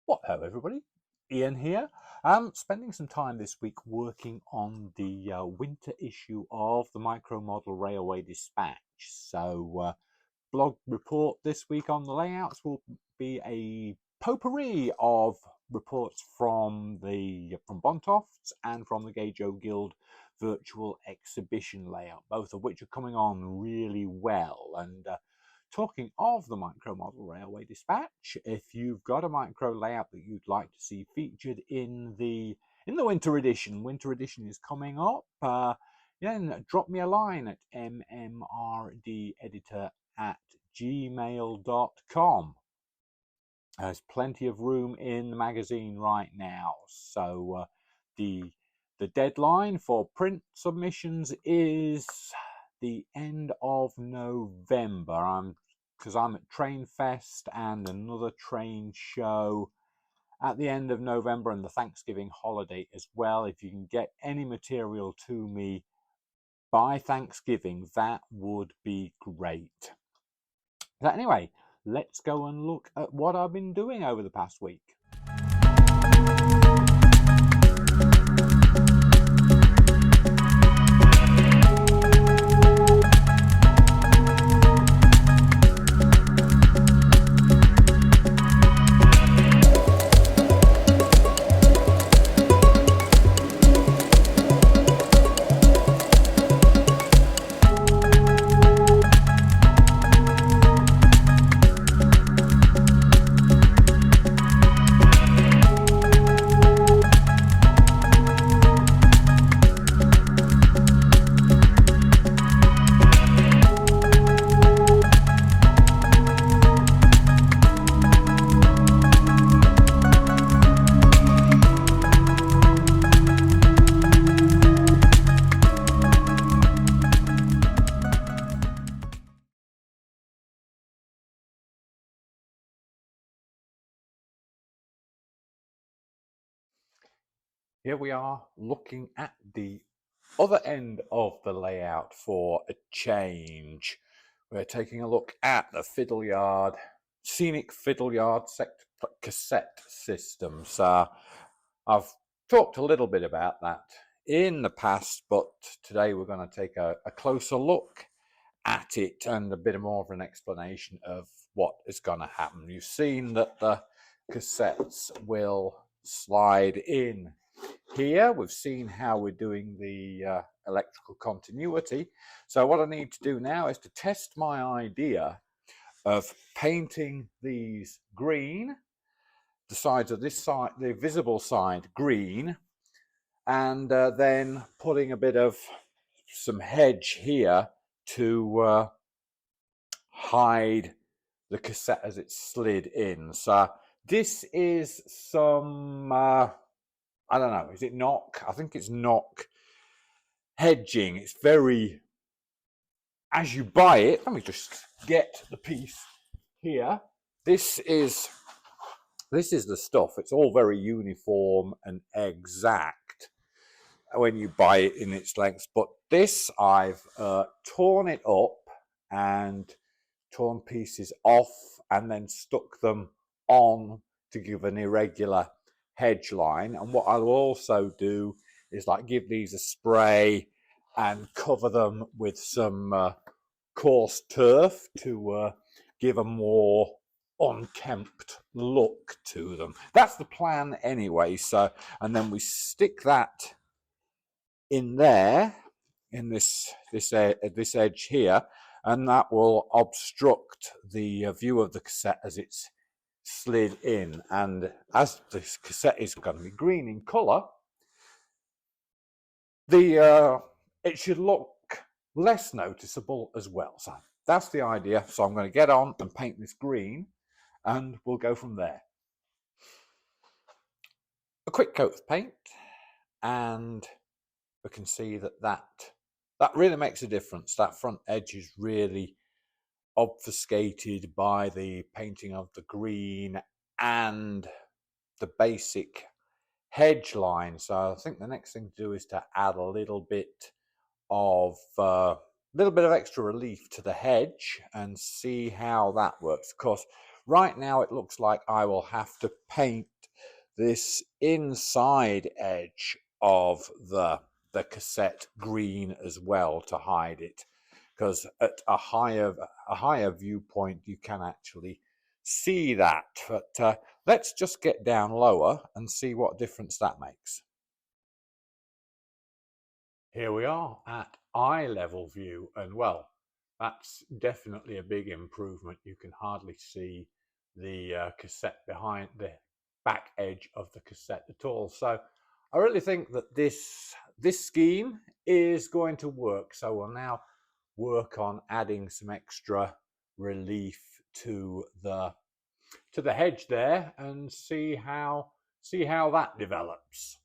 What hello everybody, Ian here. I'm spending some time this week working on the winter issue of the Micro Model Railway Dispatch. So blog report this week on the layouts will be a potpourri of reports from Bontofts and from the Gauge Guild virtual exhibition layout, both of which are coming on really well. And talking of the Micro Model Railway Dispatch, if you've got a micro layout that you'd like to see featured in the winter edition is coming up. Then drop me a line at mmrdeditor@gmail.com. There's plenty of room in the magazine right now, so the deadline for print submissions is the end of November. Because I'm at Train Fest and another train show at the end of November and the Thanksgiving holiday as well. If you can get any material to me by Thanksgiving, that would be great. So anyway, let's go and look at what I've been doing over the past week. Here we are looking at the other end of the layout for a change. We're taking a look at the Fiddle Yard, Scenic Fiddle Yard cassette systems. I've talked a little bit about that in the past, but today we're going to take a closer look at it and a bit more of an explanation of what is going to happen. You've seen that the cassettes will slide in here. We've seen how we're doing the electrical continuity. So what I need to do now is to test my idea of painting these green, the sides of this side, the visible side green, and then putting a bit of some hedge here to hide the cassette as it's slid in. So this is some I don't know, is it knock? I think it's knock hedging. It's very, as you buy it, let me just get the piece here. This is the stuff. It's all very uniform and exact when you buy it in its length. But this, I've torn it up and torn pieces off and then stuck them on to give an irregular hedge line. And what I'll also do is like give these a spray and cover them with some coarse turf to give a more unkempt look to them. That's the plan anyway. So, and then we stick that in there, in this edge here, and that will obstruct the view of the cassette as it's slid in. And as this cassette is going to be green in colour, it should look less noticeable as well. So that's the idea. So I'm going to get on and paint this green, and we'll go from there. A quick coat of paint, and we can see that really makes a difference. That front edge is really obfuscated by the painting of the green and the basic hedge line. So I think the next thing to do is to add a little bit of extra relief to the hedge and see how that works. Of course, right now it looks like I will have to paint this inside edge of the cassette green as well to hide it, because at a higher viewpoint you can actually see that. But let's just get down lower and see what difference that makes. Here we are at eye level view, and well, that's definitely a big improvement. You can hardly see the cassette behind the back edge of the cassette at all. So I really think that this scheme is going to work. So we'll now work on adding some extra relief to the hedge there and see how that develops.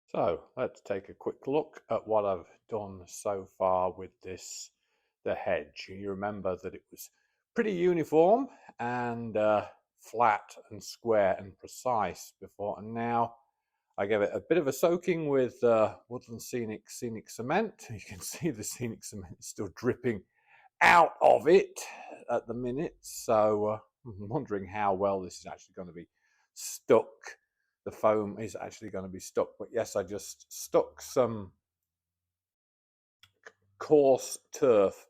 So let's take a quick look at what I've done so far with the hedge. You remember that it was pretty uniform and flat and square and precise before, and now I gave it a bit of a soaking with Woodland Scenic Cement. You can see the Scenic Cement still dripping out of it at the minute, so I'm wondering how well this is actually going to be stuck. The foam is actually going to be stuck, but yes, I just stuck some coarse turf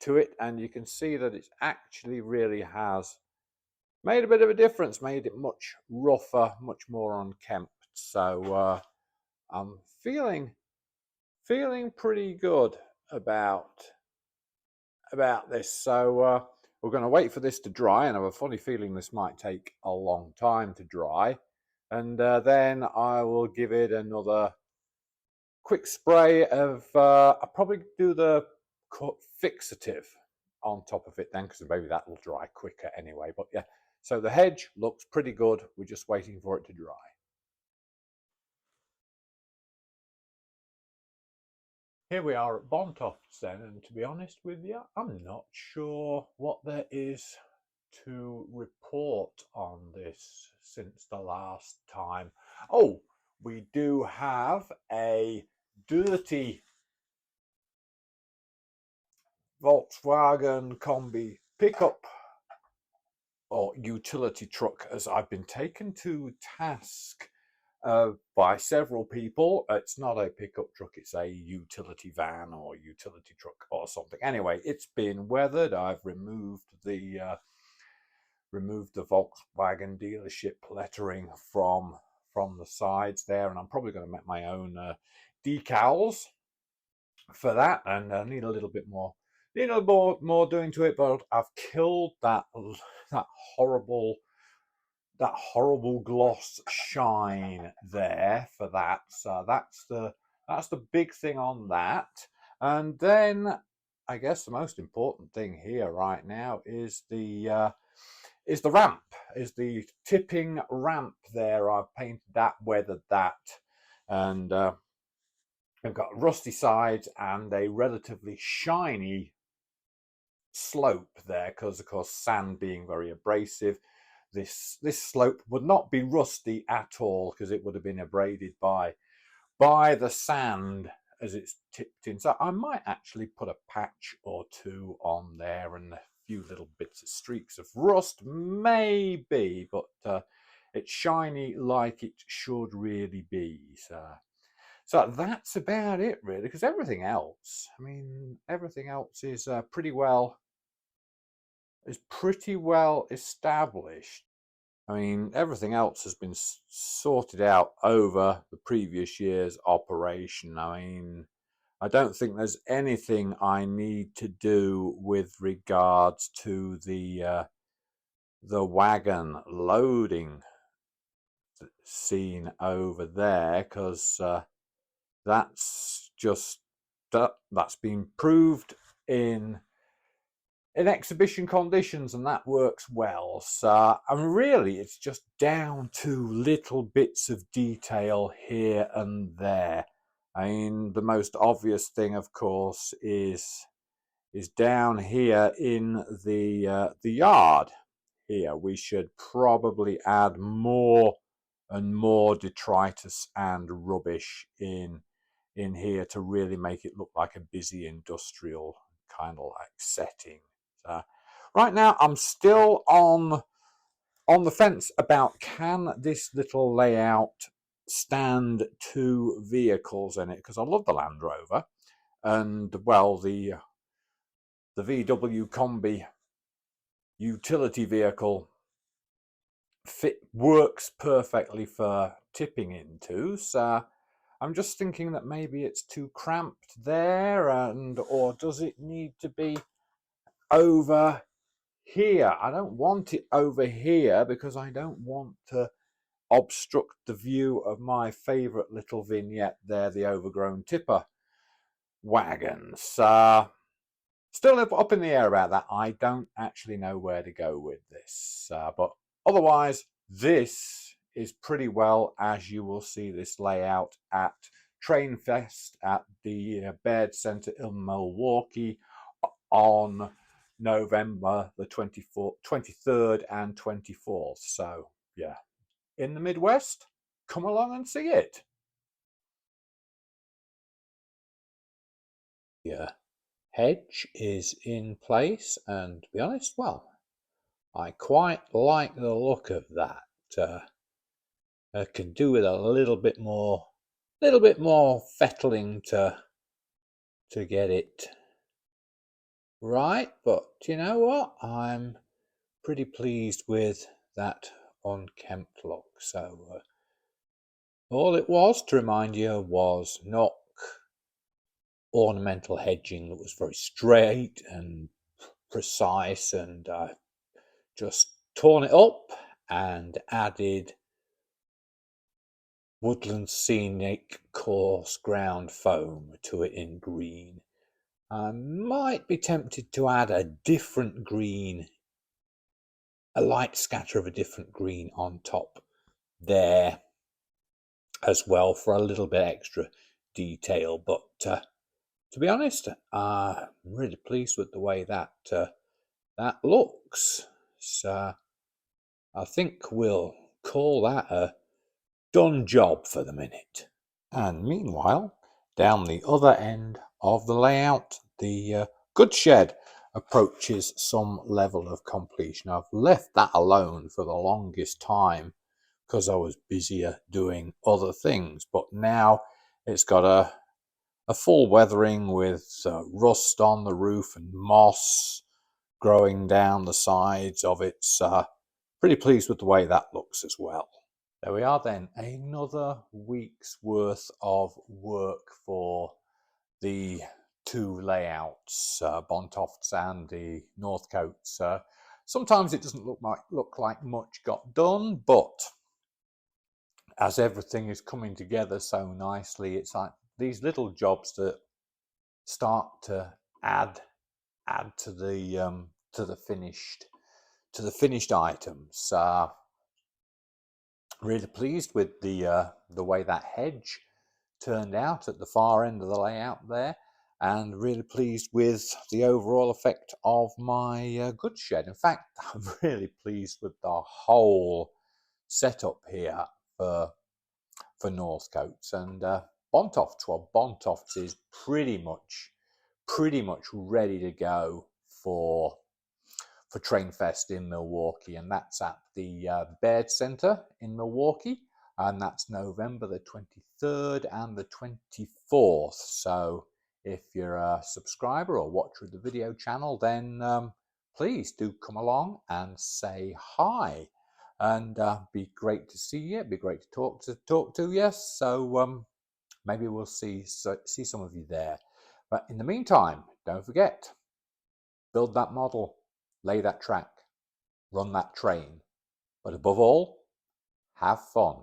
to it, and you can see that it actually really has made a bit of a difference, made it much rougher, much more unkempt. So I'm feeling pretty good about this. So we're going to wait for this to dry, and I have a funny feeling this might take a long time to dry, and then I will give it another quick spray of I'll probably do the fixative on top of it then, because maybe that will dry quicker anyway. But yeah, so the hedge looks pretty good. We're just waiting for it to dry. Here we are at Bontofts then, and to be honest with you, I'm not sure what there is to report on this since the last time. Oh, we do have a dirty Volkswagen Combi pickup or utility truck, as I've been taken to task by several people. It's not a pickup truck, it's a utility van or utility truck or something. Anyway, it's been weathered. I've removed the Volkswagen dealership lettering from the sides there, and I'm probably going to make my own decals for that, and I need a little bit more doing to it, but I've killed that horrible gloss shine there for that. So that's the big thing on that. And then I guess the most important thing here right now is the ramp, is the tipping ramp there. I've painted that, weathered that, and I've got rusty sides and a relatively shiny slope there, because of course sand being very abrasive, this slope would not be rusty at all, because it would have been abraded by the sand as it's tipped in. So I might actually put a patch or two on there and a few little bits of streaks of rust, maybe, but it's shiny like it should really be. So that's about it, really, because everything else, I mean, everything else is pretty well established. I mean, everything else has been sorted out over the previous year's operation. I mean, I don't think there's anything I need to do with regards to the wagon loading scene over there, because that's been proved in exhibition conditions, and that works well. So really it's just down to little bits of detail here and there. I mean, the most obvious thing, of course, is down here in the yard here. We should probably add more and more detritus and rubbish in here to really make it look like a busy industrial kind of like setting. Right now I'm still on on the fence about, can this little layout stand two vehicles in it? Because I love the Land Rover, and well, the VW Combi utility vehicle works perfectly for tipping into. So I'm just thinking that maybe it's too cramped there, or does it need to be over here? I don't want it over here because I don't want to obstruct the view of my favourite little vignette there, the overgrown tipper wagons. Still up in the air about that. I don't actually know where to go with this, but otherwise this is pretty well as you will see this layout at Trainfest at the Baird Centre in Milwaukee on November the 23rd and 24th. So yeah, in the Midwest, come along and see it. Yeah, hedge is in place, and to be honest, well, I quite like the look of that. I can do with a little bit more fettling to get it right, but you know what? I'm pretty pleased with that unkempt look. So all it was, to remind you, was not ornamental hedging that was very straight and precise, and just torn it up and added woodland scenic coarse ground foam to it in green. I might be tempted to add a different green, a light scatter of a different green on top there as well for a little bit extra detail, but to be honest, I'm really pleased with the way that that looks. So I think we'll call that a done job for the minute. And meanwhile, down the other end of the layout, the goods shed approaches some level of completion. I've left that alone for the longest time because I was busier doing other things, but now it's got a full weathering with rust on the roof and moss growing down the sides of it. Pretty pleased with the way that looks as well. There we are then, another week's worth of work for the two layouts, Bontofts and the North Cotes. Sometimes it doesn't look like much got done, but as everything is coming together so nicely, it's like these little jobs that start to add to the finished items. Really pleased with the way that hedge turned out at the far end of the layout there, and really pleased with the overall effect of my goods shed. In fact, I'm really pleased with the whole setup here for North Cotes and Bontofts. Well, Bontofts is pretty much ready to go for Trainfest in Milwaukee, and that's at the Baird Centre in Milwaukee, and that's November the 23rd and the 24th. So if you're a subscriber or watcher of the video channel, then please do come along and say hi, and be great to see you. It'd be great to talk to you. So maybe we'll see some of you there. But in the meantime, don't forget, build that model, lay that track, run that train, but above all, have fun.